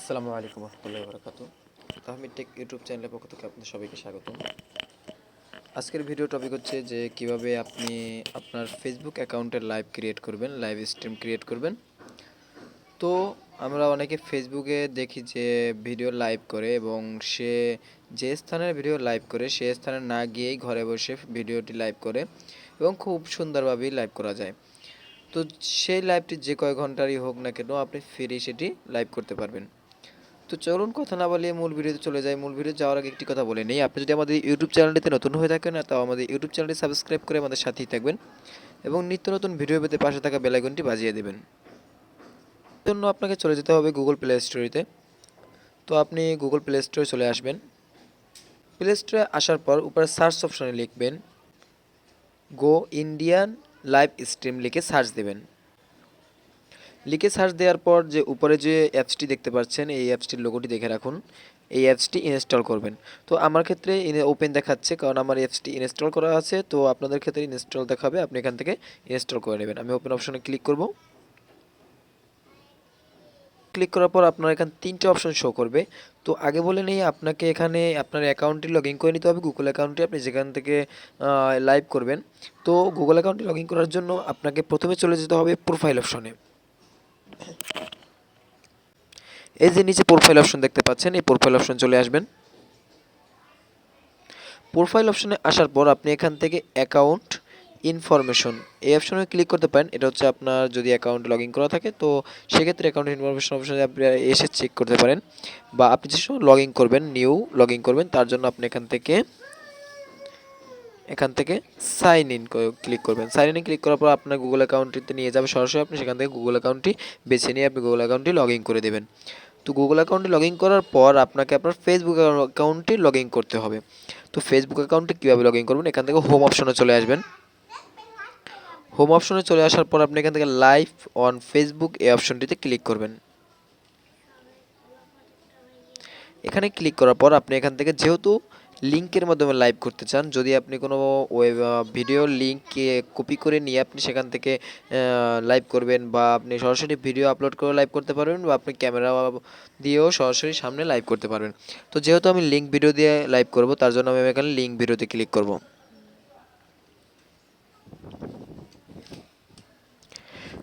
আসসালামু আলাইকুম রহমতুল্লাহি বারাকাতু। তাহমিদ টেক ইউটিউব চ্যানেলের পক্ষ থেকে আপনাদের সবাইকে স্বাগতম। আজকের ভিডিও টপিক হচ্ছে যে কিভাবে আপনি আপনার ফেসবুক অ্যাকাউন্টের লাইভ ক্রিয়েট করবেন, লাইভ স্ট্রিম ক্রিয়েট করবেন। তো আমরা অনেকে ফেসবুকে দেখি যে ভিডিও লাইভ করে এবং সে যে স্থানের ভিডিও লাইভ করে সে স্থানে না গিয়েই ঘরে বসে ভিডিওটি লাইভ করে এবং খুব সুন্দরভাবেই লাইভ করা যায়। তো সেই লাইভটি যে কয় ঘন্টারই হোক না কেন আপনি ফ্রি সেটি লাইভ করতে পারবেন। তো চলুন কথা না বলিয়ে মূল ভিডিওতে চলে যাই। মূল ভিডিও যাওয়ার আগে একটি কথা বলে নেই, আপনি যদি আমাদের ইউটিউব চ্যানেলটিতে নতুন হয়ে থাকেন তাও আমাদের ইউটিউব চ্যানেলটি সাবস্ক্রাইব করে আমাদের সাথেই থাকবেন এবং নিত্য নতুন ভিডিও পেতে পাশে থাকা বেল আইকনটি বাজিয়ে দেবেন। এর জন্য আপনাকে চলে যেতে হবে গুগল প্লে স্টোরেতে। তো আপনি গুগল প্লে স্টোরে চলে আসবেন। প্লে স্টোরে আসার পর উপরে সার্চ অপশনে লিখবেন গো ইন্ডিয়ান লাইভ স্ট্রিম লিখে সার্চ দেবেন। লিখে সার্চ দেওয়ার পর যে উপরে যে অ্যাপসটি দেখতে পাচ্ছেন এই অ্যাপসটির লোগোটি দেখে রাখুন। এই অ্যাপসটি ইনস্টল করবেন। তো আমার ক্ষেত্রে ওপেন দেখাচ্ছে কারণ আমার অ্যাপসটি ইনস্টল করা আছে। তো আপনাদের ক্ষেত্রে ইনস্টল দেখাবে, আপনি এখান থেকে ইনস্টল করে নেবেন। আমি ওপেন অপশনে ক্লিক করব। ক্লিক করার পর আপনার এখানে তিনটে অপশন শো করবে। তো আগে বলে নেই, আপনাকে এখানে আপনার অ্যাকাউন্টটি লগ ইন করে নিতে হবে, গুগল অ্যাকাউন্টটি আপনি যেখান থেকে লাইভ করবেন। তো গুগল অ্যাকাউন্টটি লগ ইন করার জন্য আপনাকে প্রথমে চলে যেতে হবে প্রোফাইল অপশনে। এই যে নিচে প্রোফাইল অপশন দেখতে পাচ্ছেন, এই প্রোফাইল অপশন চলে আসবেন। প্রোফাইল অপশনে আসার পর আপনি এখান থেকে অ্যাকাউন্ট ইনফরমেশন এই অপশনে ক্লিক করতে পারেন। এটা হচ্ছে আপনার যদি অ্যাকাউন্ট লগ ইন করা থাকে তো সেক্ষেত্রে অ্যাকাউন্ট ইনফরমেশন অপশনে আপনি এসে চেক করতে পারেন, বা আপনি যে সময় লগ ইন করবেন, নিউ লগ ইন করবেন, তার জন্য আপনি এখান থেকে সাইন ইন ক্লিক করবেন। সাইন ইন ক্লিক করার পর আপনার গুগল অ্যাকাউন্টটিতে নিয়ে যাবে সরাসরি। আপনি সেখান থেকে গুগল অ্যাকাউন্টটি বেছে নিয়ে আপনি গুগল অ্যাকাউন্টটি লগ ইন করে দেবেন। তো গুগল অ্যাকাউন্টে লগ ইন করার পর আপনাকে আপনার ফেসবুক অ্যাকাউন্টটি লগ ইন করতে হবে। তো ফেসবুক অ্যাকাউন্টে কীভাবে লগ ইন করবেন, এখান থেকে হোম অপশনে চলে আসবেন। হোম অপশনে চলে আসার পর আপনি এখান থেকে লাইভ অন ফেসবুক এই অপশনটিতে ক্লিক করবেন। এখানে ক্লিক করার পর আপনি এখান থেকে যেহেতু লিঙ্কের মাধ্যমে লাইভ করতে চান, যদি আপনি কোনো ওয়েব ভিডিও লিঙ্ককে কপি করে নিয়ে আপনি সেখান থেকে লাইভ করবেন, বা আপনি সরাসরি ভিডিও আপলোড করে লাইভ করতে পারবেন, বা আপনি ক্যামেরা দিয়েও সরাসরি সামনে লাইভ করতে পারবেন। তো যেহেতু আমি লিঙ্ক ভিডিও দিয়ে লাইভ করব, তার জন্য আমি এখানে লিঙ্ক ভিডিওতে ক্লিক করব।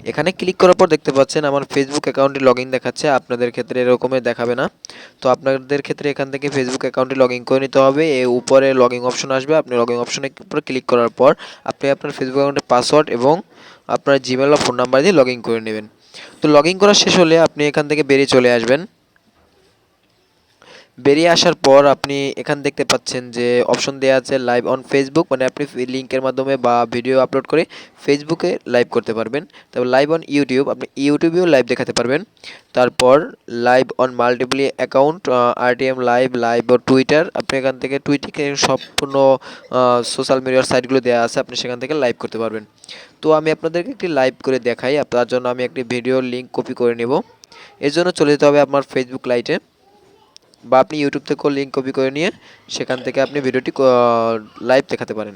এখানে ক্লিক করার পর দেখতে পাচ্ছেন আমার ফেসবুক অ্যাকাউন্টে লগ ইন দেখাচ্ছে। আপনাদের ক্ষেত্রে এরকমের দেখাবে না। তো আপনাদের ক্ষেত্রে এখান থেকে ফেসবুক অ্যাকাউন্টে লগ ইন করে নিতে হবে। এই উপরে লগ ইন অপশন আসবে, আপনি লগ ইন অপশনে উপরে ক্লিক করার পর আপনি আপনার ফেসবুক অ্যাকাউন্টের পাসওয়ার্ড এবং আপনার জিমেল বা ফোন নাম্বার দিয়ে লগ ইন করে নেবেন। তো লগ ইন করা শেষ হলে আপনি এখান থেকে বেরিয়ে চলে আসবেন। বেরিয়ে আসার পর আপনি এখান দেখতে পাচ্ছেন যে অপশন দেওয়া আছে লাইভ অন ফেসবুক, মানে আপনি লিঙ্কের মাধ্যমে বা ভিডিও আপলোড করে ফেসবুকে লাইভ করতে পারবেন। তারপর লাইভ অন ইউটিউব, আপনি ইউটিউবেও লাইভ দেখাতে পারবেন। তারপর live on multiple account, RTM live, live ও টুইটার, আপনি এখান থেকে টুইটারে সম্পূর্ণ সোশ্যাল মিডিয়ার সাইটগুলো দেওয়া আছে, আপনি সেখান থেকে লাইভ করতে পারবেন। তো আমি আপনাদেরকে একটি লাইভ করে দেখাই। তার জন্য আমি একটি ভিডিও লিঙ্ক কপি করে নেব। এর জন্য চলে যেতে হবে আপনার ফেসবুক লাইটে, বা আপনি ইউটিউব থেকেও লিঙ্ক কপি করে নিয়ে সেখান থেকে আপনি ভিডিওটি লাইভ দেখাতে পারেন।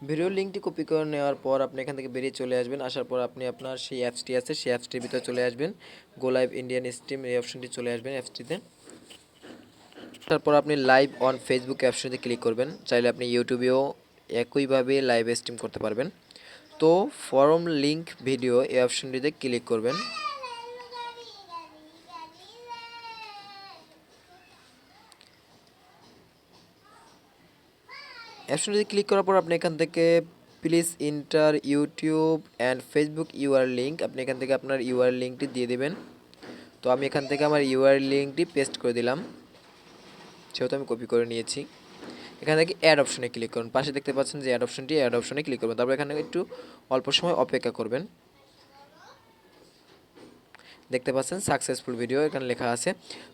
ভিডিওর লিঙ্কটি কপি করে নেওয়ার পর আপনি এখান থেকে বেরিয়ে চলে আসবেন। আসার পর আপনি আপনার সেই অ্যাপসটি আছে সেই অ্যাপসটির ভিতরে চলে আসবেন। গো লাইভ ইন্ডিয়ান স্ট্রিম এই অপশনটি চলে আসবেন অ্যাপসটিতে। তারপর আপনি লাইভ অন ফেসবুক অপশনটিতে ক্লিক করবেন। চাইলে আপনি ইউটিউবেও একইভাবে লাইভ স্ট্রিম করতে পারবেন। তো ফরম লিঙ্ক ভিডিও এই অপশনটিতে ক্লিক করবেন। অপশনটিতে ক্লিক করার পর আপনি এখান থেকে please enter YouTube and Facebook your link, আপনি এখান থেকে আপনার ইউআর লিঙ্কটি দিয়ে দেবেন। তো আমি এখান থেকে আমার ইউআর লিঙ্কটি পেস্ট করে দিলাম, যেহেতু আমি কপি করে নিয়েছি। এখান থেকে অ্যাড অপশনে ক্লিক করুন। পাশে দেখতে পাচ্ছেন যে অ্যাড অপশনটি, অ্যাড অপশনে ক্লিক করবেন। তারপর এখানে একটু অল্প সময় অপেক্ষা করবেন। দেখতে পাচ্ছেন সাকসেসফুল ভিডিও এখানে লেখা আছে।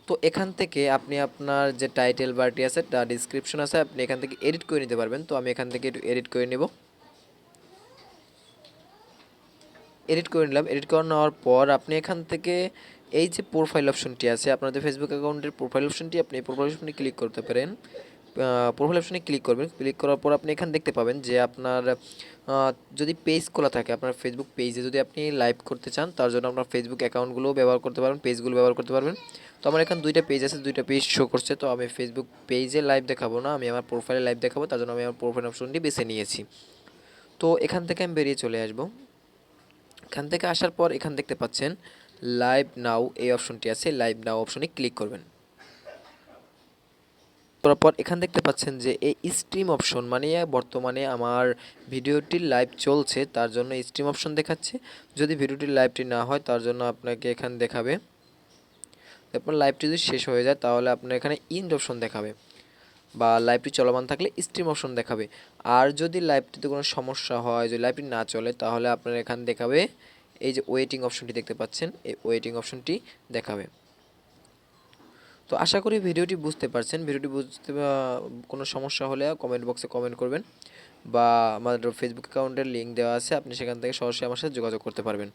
তো এখান থেকে আপনি আপনার যে টাইটেল বারটি আছে, ডিসক্রিপশন আছে, আপনি এখান থেকে এডিট করে নিতে পারবেন। তো আমি এখান থেকে একটু এডিট করে নেব। এডিট করে নিলাম। এডিট করে নেওয়ার পর আপনি এখান থেকে এই যে প্রোফাইল অপশনটি আছে আপনাদের ফেসবুক অ্যাকাউন্টের প্রোফাইল অপশনটি, আপনি এই প্রোফাইল অপশনটি ক্লিক করতে পারেন। প্রোফাইল অপশনে ক্লিক করবেন। ক্লিক করার পর আপনি এখানে দেখতে পাবেন যে আপনার যদি পেজ খোলা থাকে, আপনার ফেসবুক পেজে যদি আপনি লাইভ করতে চান, তার জন্য আপনার ফেসবুক অ্যাকাউন্টগুলোও ব্যবহার করতে পারবেন, পেজগুলো ব্যবহার করতে পারবেন। তো আমার এখানে 2টা পেজ আছে, 2টা পেজ শো করছে। তো আমি ফেসবুক পেজে লাইভ দেখাবো না, আমি আমার প্রোফাইলে লাইভ দেখাবো। তার জন্য আমি আমার প্রোফাইল অপশনটি বেছে নিয়েছি। তো এখান থেকে আমি বেরিয়ে চলে আসবো। এখান থেকে আসার পর এখানে দেখতে পাচ্ছেন লাইভ নাও এই অপশনটি আছে, লাইভ নাও অপশনে ক্লিক করবেন। করার পর এখানে দেখতে পাচ্ছেন যে এই স্ট্রিম অপশন, মানে বর্তমানে আমার ভিডিওটি লাইভ চলছে, তার জন্য স্ট্রিম অপশন দেখাচ্ছে। যদি ভিডিওটি লাইভটি না হয়, তার জন্য আপনাকে এখানে দেখাবে। তারপর লাইভটি যদি শেষ হয়ে যায়, তাহলে আপনার এখানে ইন্ড অপশন দেখাবে, বা লাইভটি চলমান থাকলে স্ট্রিম অপশন দেখাবে। আর যদি লাইভটিতে কোনো সমস্যা হয়, যদি লাইভটি না চলে, তাহলে আপনার এখানে দেখাবে এই যে ওয়েটিং অপশনটি দেখতে পাচ্ছেন, এই ওয়েটিং অপশনটি দেখাবে। তো আশা করি ভিডিওটি বুঝতে পারছেন। ভিডিওটি বুঝতে কোনো সমস্যা হলে কমেন্ট বক্সে কমেন্ট করবেন, বা আমাদের ফেসবুক অ্যাকাউন্টের লিঙ্ক দেওয়া আছে, আপনি সেখান থেকে সরাসরি আমার সাথে যোগাযোগ করতে পারবেন।